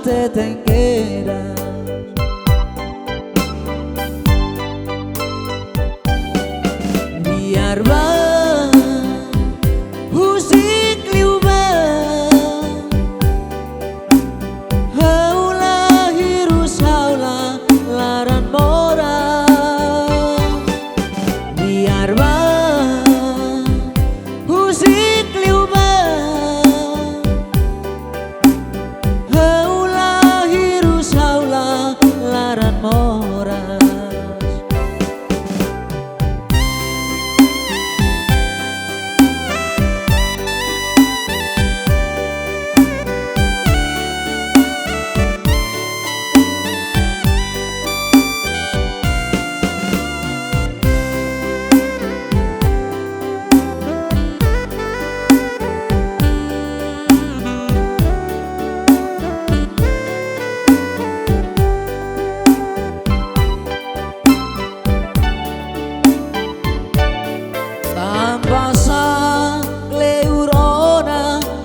tetengkera. Biar musik liuba haula hirus haula laran mora. Biar musik liuba haula hirus haula laran mora.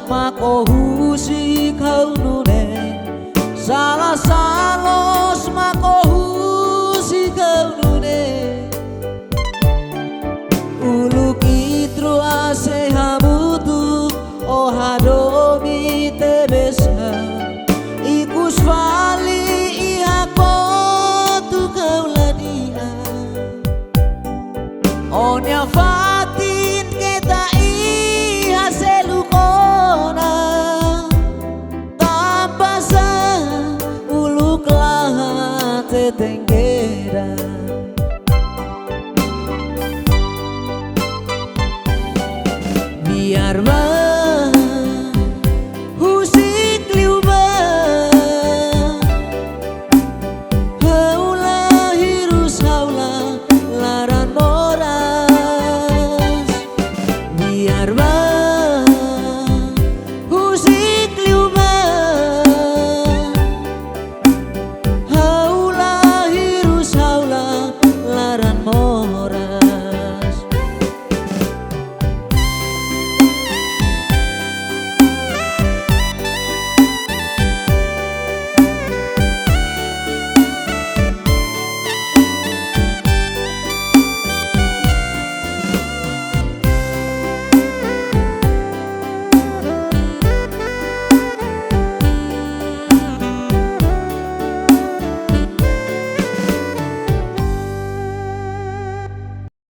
Makohusi kau nune salah salos makohusi kau nune ulu kitru ase hamutu ohadomi tebesa ikus vali ihakotu kau ladia onya fatin kita iha selukona tetengkera.